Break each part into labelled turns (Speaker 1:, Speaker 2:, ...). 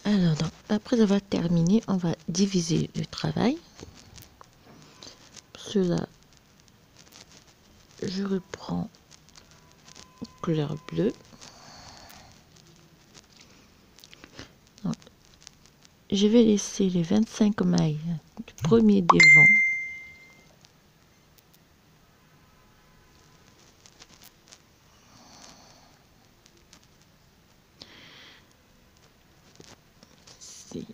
Speaker 1: Alors, donc, après avoir terminé, on va diviser le travail. Pour cela, je reprends couleur bleue. Donc, je vais laisser les 25 mailles du premier devant ici.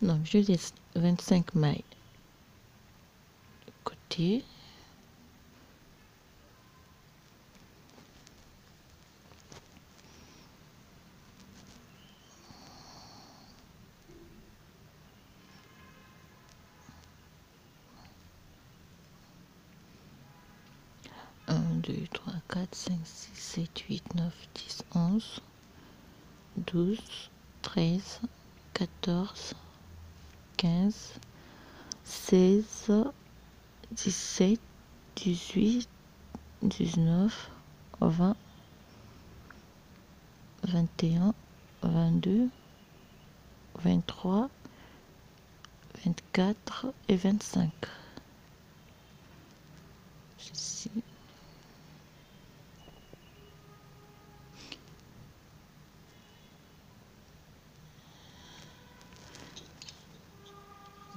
Speaker 1: Donc, je laisse 25 mailles de côté. Un, 2, 3, 4, 5, 6, 7, 8, 9, 10, 11, 12, 13, 14, 15, 16, 17, 18, 19, 20, 21, 22, 23, 24 et 25. Ici.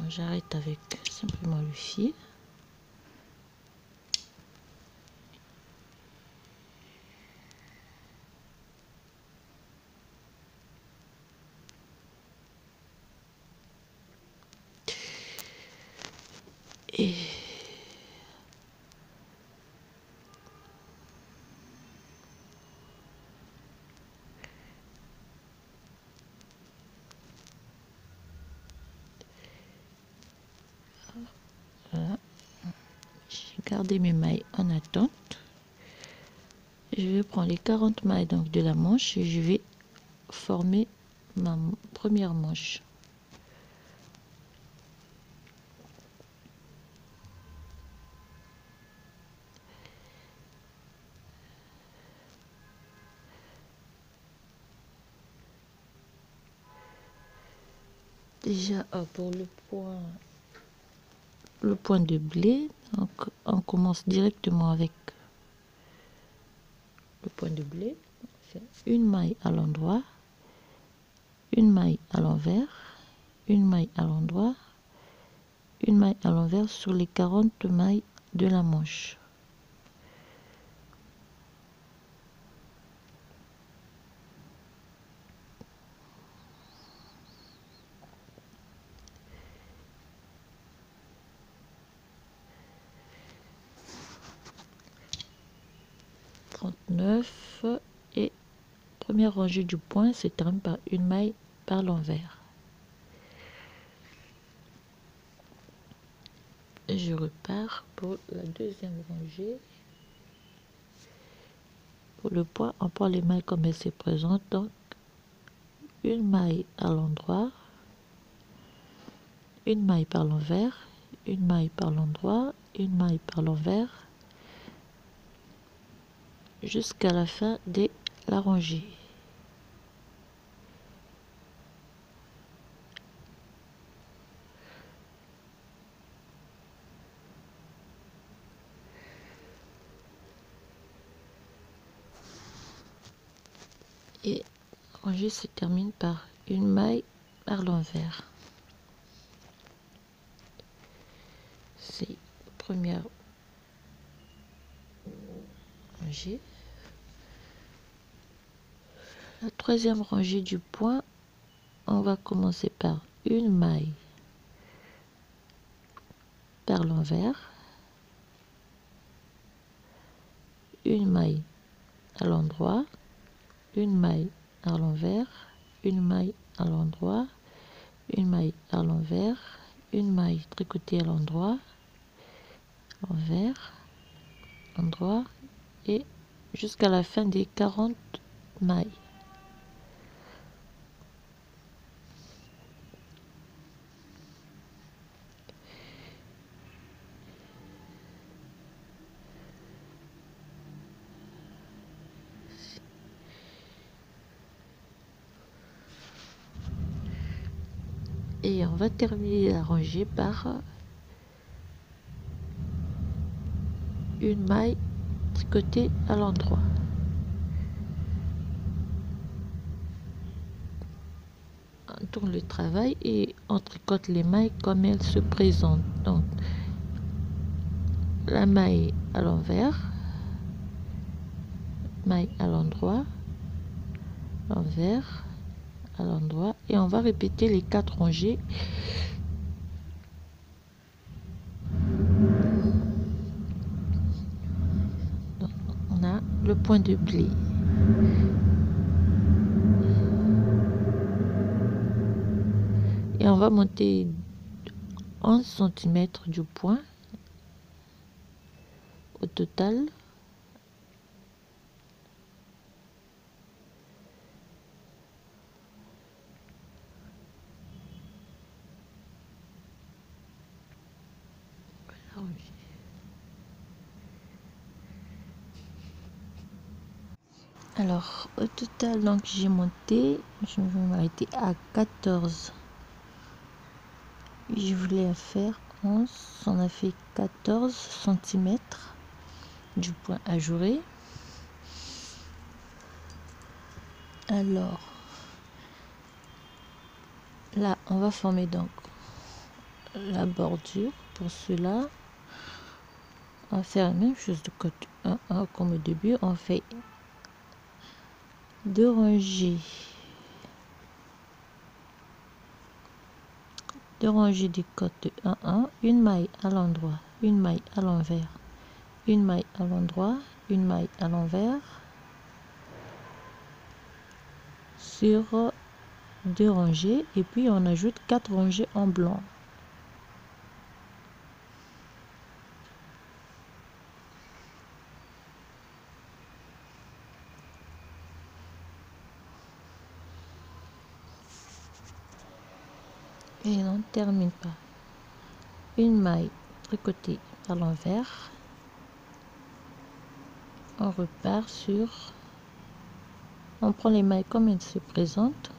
Speaker 1: J'arrête avec simplement le fil. Et voilà. J'ai gardé mes mailles en attente. Je vais prendre les 40 mailles donc de la manche et je vais former ma première manche. Déjà pour le point de blé, donc on commence directement avec le point de blé. On fait une maille à l'endroit, une maille à l'envers, une maille à l'endroit, une maille à l'envers sur les 40 mailles de la manche. Et première rangée du point se termine par une maille par l'envers. Et je repars pour la deuxième rangée. Pour le point, on prend les mailles comme elles se présentent. Donc, une maille à l'endroit, une maille par l'envers, une maille par l'endroit, une maille par l'envers, jusqu'à la fin de la rangée. Et la rangée se termine par une maille par l'envers. C'est la première rangée. La troisième rangée du point, on va commencer par une maille par l'envers, une maille à l'endroit, une maille à l'envers, une maille à l'endroit, une maille à l'envers, une maille tricotée à l'endroit, envers, endroit et jusqu'à la fin des 40 mailles. Et on va terminer la rangée par une maille tricotée à l'endroit. On tourne le travail et on tricote les mailles comme elles se présentent. Donc la maille à l'envers, maille à l'endroit, l'envers, à l'endroit, et on va répéter les 4 rangées. Donc, on a le point de pli. Et on va monter 11 cm du point au total. Alors au total, donc j'ai monté, je vais m'arrêter à 14. Je voulais faire 11, on a fait 14 cm du point ajouré. Alors là on va former donc la bordure. Pour cela on va faire la même chose de côté 1 comme au début. On fait 2 rangées, 2 rangées du côté 1, une maille à l'endroit, une maille à l'envers, une maille à l'endroit, une maille à l'envers sur 2 rangées, et puis on ajoute 4 rangées en blanc. Et on termine par une maille tricotée à l'envers. On repart sur, on prend les mailles comme elles se présentent.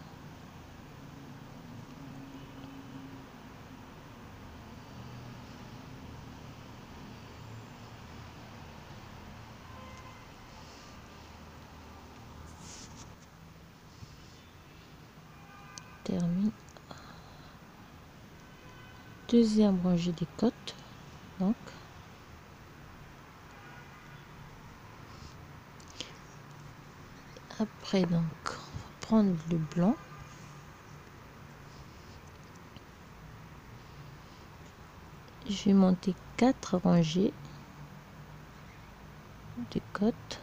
Speaker 1: Termine. Deuxième rangée des côtes. Donc après, donc prendre le blanc, je vais monter 4 rangées de côtes.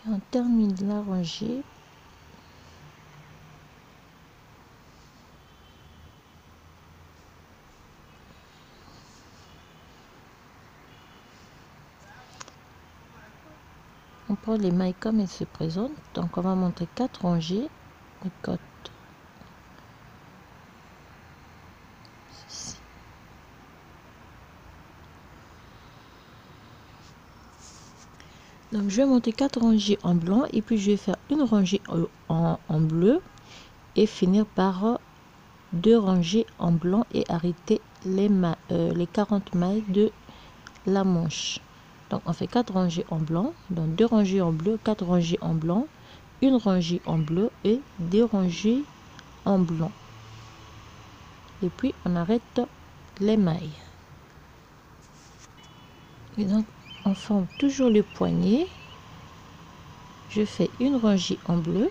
Speaker 1: Et on termine la rangée on prend les mailles comme elles se présentent. Donc on va monter 4 rangées de côtes. Donc je vais monter 4 rangées en blanc, et puis je vais faire une rangée en bleu et finir par 2 rangées en blanc et arrêter les 40 mailles de la manche. Donc on fait 4 rangées en blanc, donc 2 rangées en bleu, 4 rangées en blanc, une rangée en bleu et 2 rangées en blanc, et puis on arrête les mailles. Et donc on forme toujours le poignet. Je fais une rangée en bleu,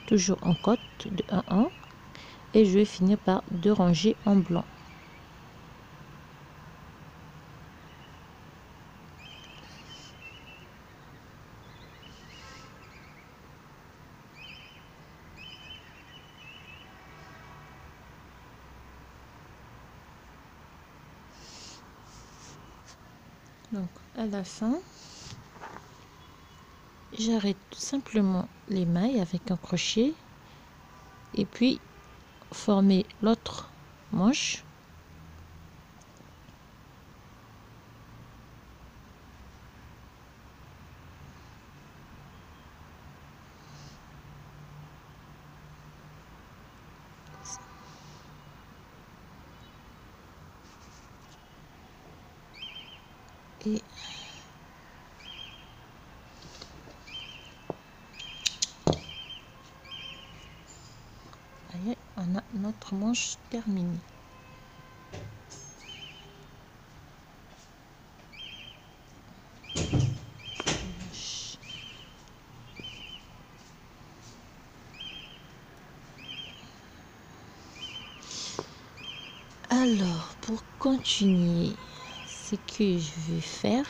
Speaker 1: toujours en côte de 1, et je vais finir par 2 rangées en blanc. Donc à la fin, j'arrête simplement les mailles avec un crochet et puis former l'autre manche. Et on a notre manche terminée. Alors, pour continuer, ce que je vais faire,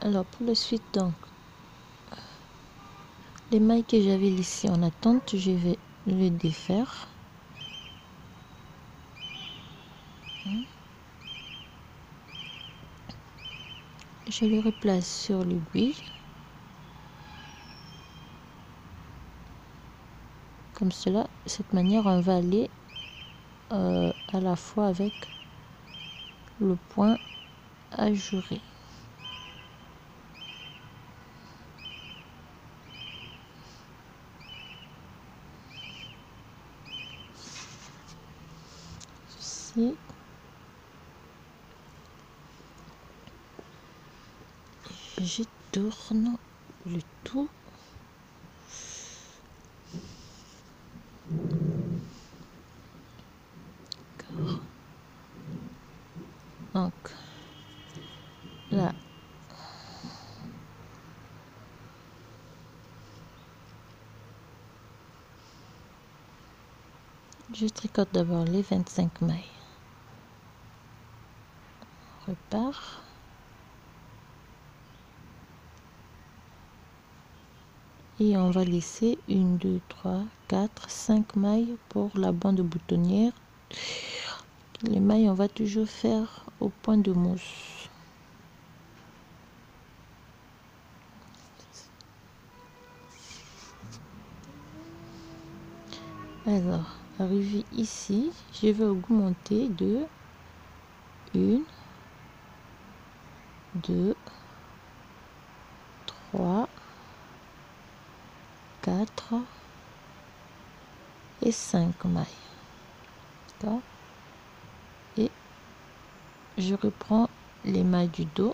Speaker 1: alors pour la suite, donc les mailles que j'avais laissées en attente, je vais les défaire. Je les replace sur l'aiguille. Comme cela, de cette manière, on va aller à la fois avec le point ajouré. Ceci. Je tourne le tout. Donc là, je tricote d'abord les 25 mailles. On repart. Et on va laisser 1, 2, 3, 4, 5 mailles pour la bande boutonnière. Les mailles, on va toujours faire au point de mousse. Alors, arrivé ici, je vais augmenter de 1, 2, 3, 4 et 5 mailles. D'accord? Et je reprends les mailles du dos.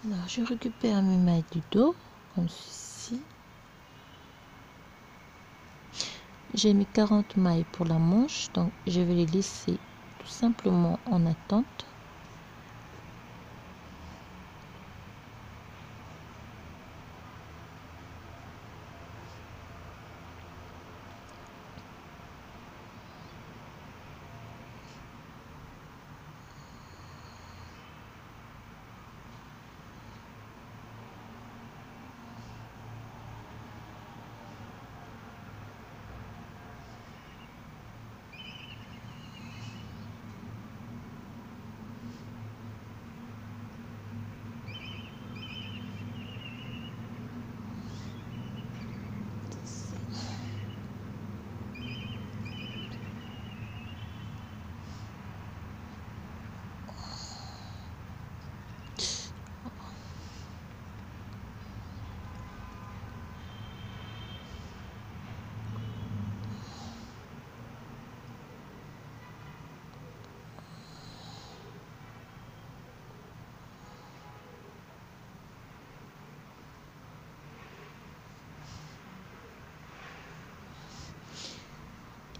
Speaker 1: Alors, je récupère mes mailles du dos, comme ceci. J'ai mis 40 mailles pour la manche, donc je vais les laisser tout simplement en attente.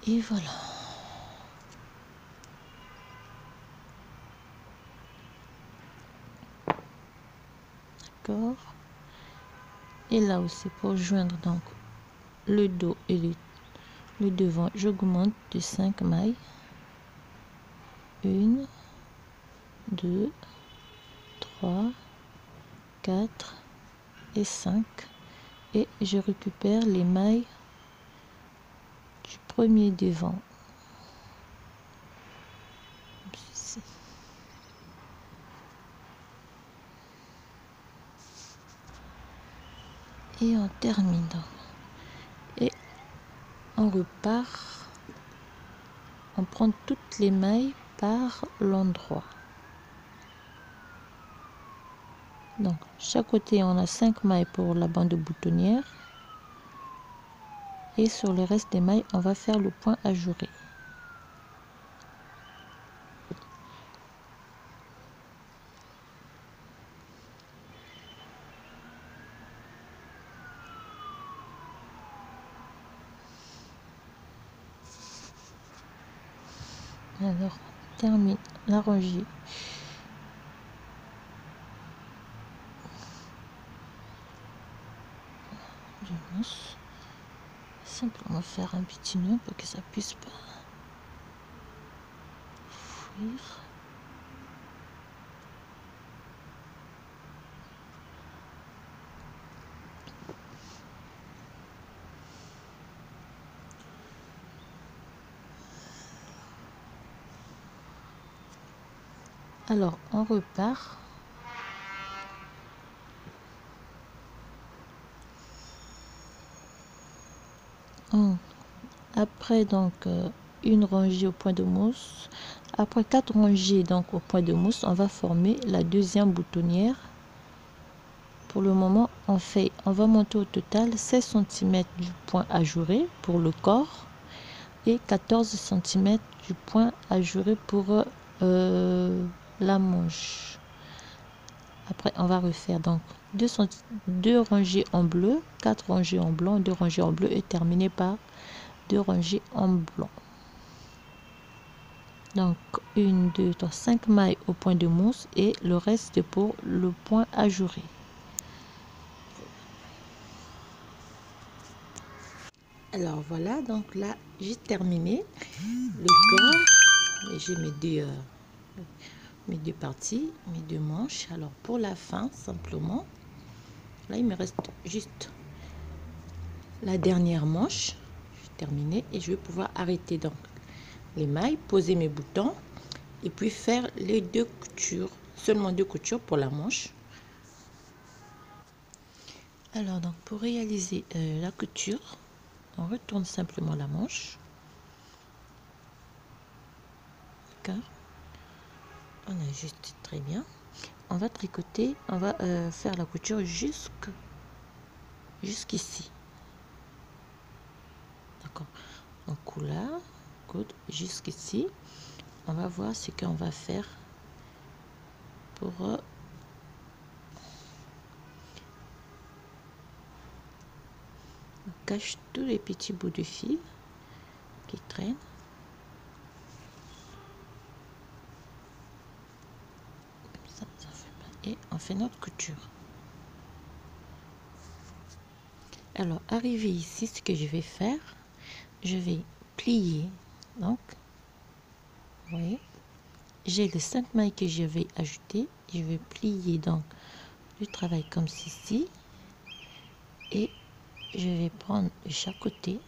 Speaker 1: Et voilà. D'accord. Et là aussi pour joindre donc le dos et le devant, j'augmente de 5 mailles. 1, 2, 3, 4 et 5. Et je récupère les mailles du premier devant. Ici. Et on termine. Et on repart. On prend toutes les mailles par l'endroit. Donc, chaque côté, on a 5 mailles pour la bande boutonnière. Et sur le reste des mailles, on va faire le point ajouré. Alors, on termine la rangée. Je lance. Simplement faire un petit nœud pour que ça puisse pas fuir. Alors, on repart. Après, donc, une rangée au point de mousse. Après 4 rangées donc au point de mousse, on va former la deuxième boutonnière. Pour le moment, on va monter au total 16 cm du point ajouré pour le corps et 14 cm du point ajouré pour la manche. Après, on va refaire donc 2 rangées en bleu, 4 rangées en blanc, 2 rangées en bleu et terminer par 2 rangées en blanc. Donc 1, 2, 3, 5 mailles au point de mousse et le reste pour le point ajouré. Alors voilà, donc là j'ai terminé le corps et j'ai mes deux parties, mes deux manches. Alors pour la fin, simplement, là il me reste juste la dernière manche. J'ai terminé et je vais pouvoir arrêter donc les mailles, poser mes boutons et puis faire les 2 coutures, seulement 2 coutures pour la manche. Alors donc pour réaliser la couture, on retourne simplement la manche. D'accord, on ajuste très bien. On va tricoter, on va faire la couture jusqu'ici. D'accord, donc là, jusqu'ici. On va voir ce qu'on va faire pour on cache tous les petits bouts de fil qui traînent. Ça fait pas. Et on fait notre couture. Alors, arrivé ici, ce que je vais faire, je vais plier. Donc, vous voyez, j'ai les 5 mailles que je vais ajouter. Je vais plier donc le travail comme ceci. Et je vais prendre de chaque côté.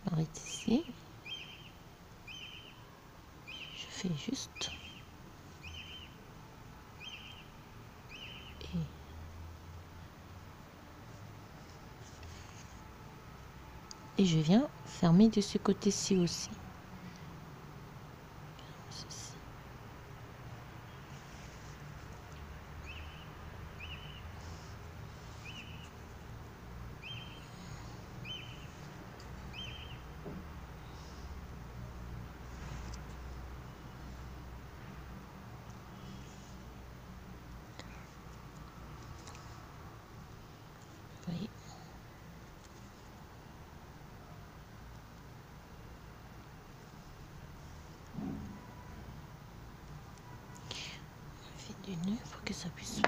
Speaker 1: Je m'arrête ici. Je fais juste. Et je viens fermer de ce côté-ci aussi. Ceci. des nœuds pour que ça puisse.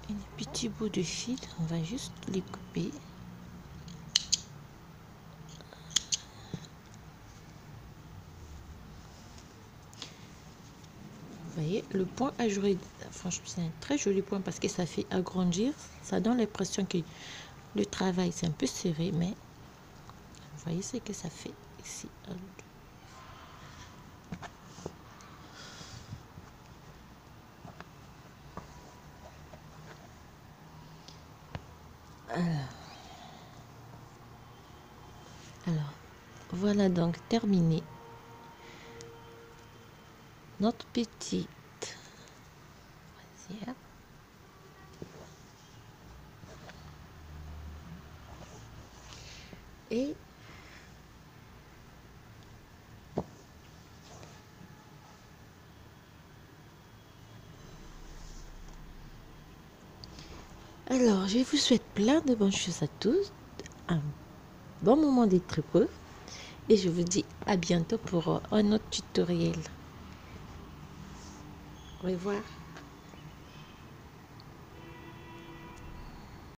Speaker 1: Et les petits bouts de fil, on va juste les couper. Vous voyez, le point a joué, franchement c'est un très joli point parce que ça fait agrandir, ça donne l'impression que le travail c'est un peu serré, mais vous voyez ce que ça fait ici. Alors, voilà donc terminé notre petite brassière. Et alors, je vous souhaite plein de bonnes choses à tous, un bon moment de tricot et je vous dis à bientôt pour un autre tutoriel. Au revoir.